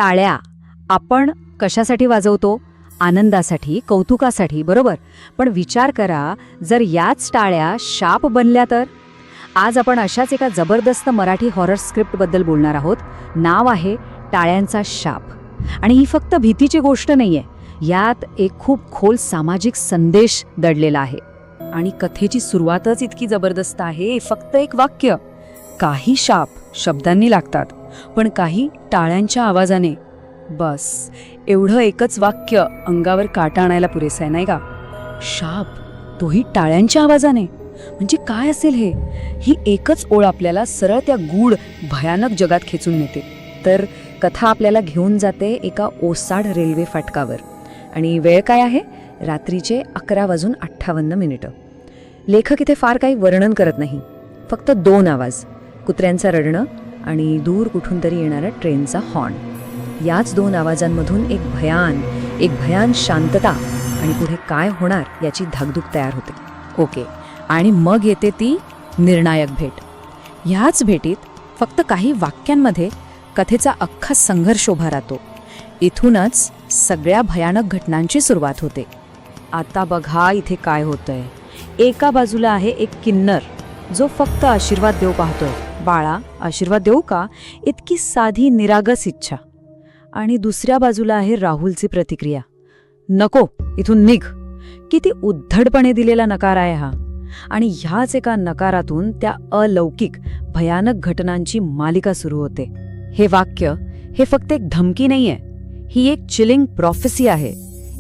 टाळ्या आपण कशासाठी वाजवतो? आनंदासाठी, कौतुकासाठी, बरोबर. पण विचार करा, जर याच टाळ्या शाप बनल्या तर? आज आपण अशाच एका जबरदस्त मराठी हॉरर स्क्रिप्टबद्दल बोलणार आहोत. नाव आहे टाळ्यांचा शाप. आणि ही फक्त भीतीची गोष्ट नाहीये, यात एक खूप खोल सामाजिक संदेश दडलेला आहे. आणि कथेची सुरुवातच इतकी जबरदस्त आहे. फक्त एक वाक्य. काही शाप शब्दांनी लागतात, पण काही टाळ्यांच्या आवाजाने. बस एवढं एकच वाक्य अंगावर काटा आणायला पुरेसं आहे, नाही का? शाप, तोही टाळ्यांच्या आवाजाने. म्हणजे काय असेल हे? ही एकच ओळ आपल्याला सरळ त्या गूढ भयानक जगात खेचून नेते. तर कथा आपल्याला घेऊन जाते एका ओसाड रेल्वे फाटकावर. आणि वेळ काय आहे? रात्रीचे 11:58. लेखक इथे फार काही वर्णन करत नाही, फक्त 2 आवाज, कुत्र्यांचं रडणं आणि दूर कुठून तरी येणारा ट्रेनचा हॉर्न. याच 2 आवाजांमधून एक भयान शांतता आणि पुढे काय होणार याची धाकधूक तयार होते. ओके, आणि मग येते ती निर्णायक भेट. ह्याच भेटीत फक्त काही वाक्यांमध्ये कथेचा अख्खा संघर्ष उभा राहतो. इथूनच सगळ्या भयानक घटनांची सुरुवात होते. आता बघा इथे काय होतंय. एका बाजूला आहे एक किन्नर, जो फक्त आशीर्वाद देऊ पाहतोय. बाळा, आशीर्वाद देऊ का? इतकी साधी निरागस इच्छा. आणि दुसऱ्या बाजूला आहे राहुलची प्रतिक्रिया. नको, इथून निघ. किती उद्धडपणे दिलेला नकार आहे हा. आणि ह्याच एका नकारातून त्या अलौकिक भयानक घटनांची मालिका सुरू होते. हे वाक्य हे फक्त एक धमकी नाहीये, ही एक चिलिंग प्रॉफेसी आहे,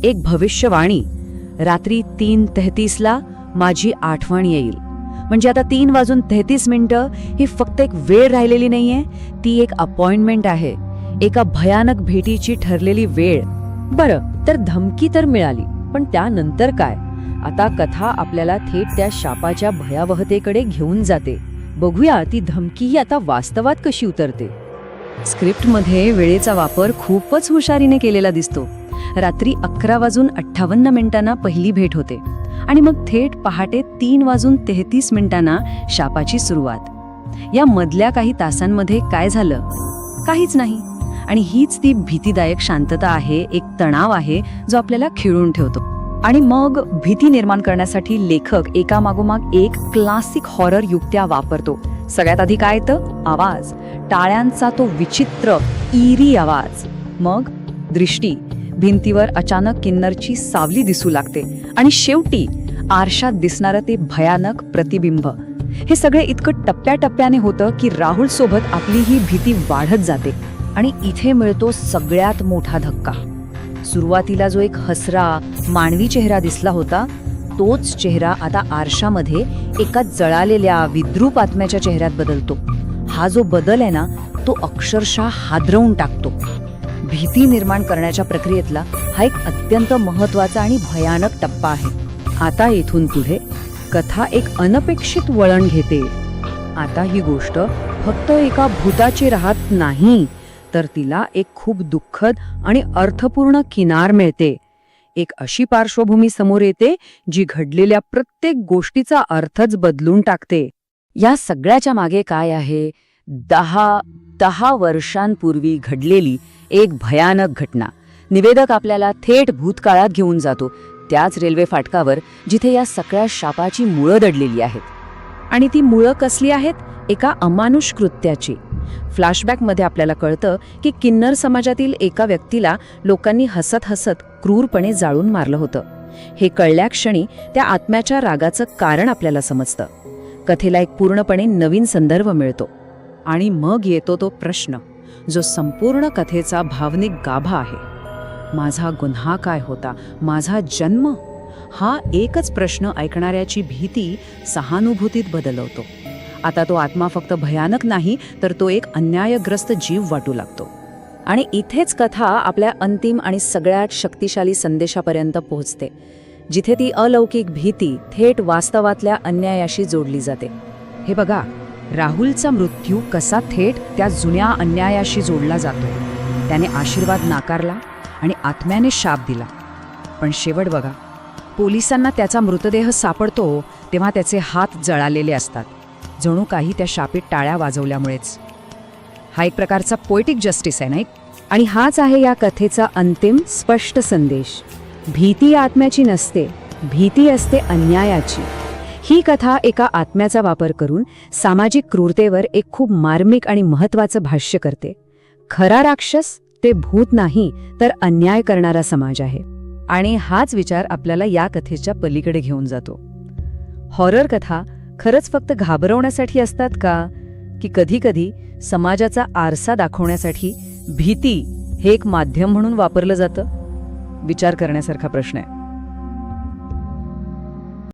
एक भविष्यवाणी. रात्री 3:33 माझी आठवण येईल. म्हणजे आता 3:33 ही फक्त एक वेळ राहिलेली नाहीये, ती एक अपॉइंटमेंट आहे, एका भयानक भेटीची ठरलेली वेळ. बरं, तर धमकी तर मिळाली, पण त्यानंतर काय? आता कथा आपल्याला थेट त्या शापाच्या भयावहतेकडे घेऊन जाते. बघूया ती धमकीही आता वास्तवात कशी उतरते. स्क्रिप्टमध्ये वेळेचा वापर खूपच हुशारीने केलेला दिसतो. रात्री 11:58 पहिली भेट होते आणि मग थेट पहाटे 3:33 शापाची सुरुवात. या मधल्या काही तासांमध्ये काय झालं? काहीच नाही. आणि हीच ती भीतीदायक शांतता आहे, एक तणाव आहे जो आपल्याला खिळून ठेवतो. आणि मग भीती निर्माण करण्यासाठी लेखक एकामागोमाग एक क्लासिक हॉरर युक्त्या वापरतो. सगळ्यात आधी काय येतं? आवाज. टाळ्यांचा तो विचित्र इरी आवाज. मग दृष्टी. भिंतीवर अचानक किन्नरची सावली दिसू लागते. आणि शेवटी आरशात दिसणारं ते भयानक प्रतिबिंब. हे सगळे इतकं टप्प्याटप्प्याने होतं की राहुल सोबत आपली ही भीती वाढत जाते. आणि इथे मिळतो सगळ्यात मोठा धक्का. सुरुवातीला जो एक हसरा मानवी चेहरा दिसला होता, तोच चेहरा आता आरशामध्ये एका जळालेल्या विद्रूप आत्म्याच्या चेहऱ्यात बदलतो. हा जो बदल आहे ना, तो अक्षरशः हादरवून टाकतो. भीती निर्माण करण्याच्या प्रक्रियेतला हा एक अत्यंत महत्त्वाचा आणि भयानक टप्पा आहे. आता इथून पुढे कथा एक अनपेक्षित वळण घेते. आता ही गोष्ट फक्त एका भूताची राहत नाही, तर तिला एक खूप दुःखद आणि अर्थपूर्ण किनार मिळते. एक अशी पार्श्वभूमी समोर येते जी घडलेल्या प्रत्येक गोष्टीचा अर्थच बदलून टाकते. या सगळ्याच्या मागे काय आहे? 10 वर्षांपूर्वी घडलेली एक भयानक घटना. निवेदक आपल्याला थेट भूतकाळात घेऊन जातो, त्याच रेल्वे फाटकावर जिथे या सगळ्या शापाची मुळं दडलेली आहेत. आणि ती मुळं कसली आहेत? एका अमानुष कृत्याची. फ्लॅशबॅकमध्ये आपल्याला कळतं की किन्नर समाजातील एका व्यक्तीला लोकांनी हसत हसत क्रूरपणे जाळून मारलं होतं. हे कळल्या क्षणी त्या आत्म्याच्या रागाचं कारण आपल्याला समजतं. कथेला एक पूर्णपणे नवीन संदर्भ मिळतो. आणि मग येतो तो प्रश्न जो संपूर्ण कथेचा भावनिक गाभा आहे. माझा गुन्हा काय होता? माझा जन्म? हा एकच प्रश्न ऐकणाऱ्याची भीती सहानुभूतीत बदलवतो. आता तो आत्मा फक्त भयानक नाही, तर तो एक अन्यायग्रस्त जीव वाटू लागतो. आणि इथेच कथा आपल्या अंतिम आणि सगळ्यात शक्तिशाली संदेशापर्यंत पोहोचते, जिथे ती अलौकिक भीती थेट वास्तवातल्या अन्यायाशी जोडली जाते. हे बघा, राहुलचा मृत्यू कसा थेट त्या जुन्या अन्यायाशी जोडला जातो. त्याने आशीर्वाद नाकारला आणि आत्म्याने शाप दिला. पण शेवट बघा, पोलिसांना त्याचा मृतदेह सापडतो तेव्हा त्याचे हात जळालेले असतात, जणू काही त्या शापित टाळ्या वाजवल्यामुळेच. हा एक प्रकारचा पोएटिक जस्टिस आहे, नाही? आणि हाच आहे या कथेचा अंतिम स्पष्ट संदेश. भीती आत्म्याची नसते, भीती असते अन्यायाची. ही कथा एका आत्म्याचा वापर करून सामाजिक क्रूरतेवर एक खूप मार्मिक आणि महत्त्वाचं भाष्य करते. खरा राक्षस ते भूत नाही, तर अन्याय करणारा समाज आहे. आणि हाच विचार आपल्याला या कथेच्या पलीकडे घेऊन जातो. हॉरर कथा खरंच फक्त घाबरवण्यासाठी असतात का, की कधीकधी समाजाचा आरसा दाखवण्यासाठी भीती हे एक माध्यम म्हणून वापरलं जातं? विचार करण्यासारखा प्रश्न आहे.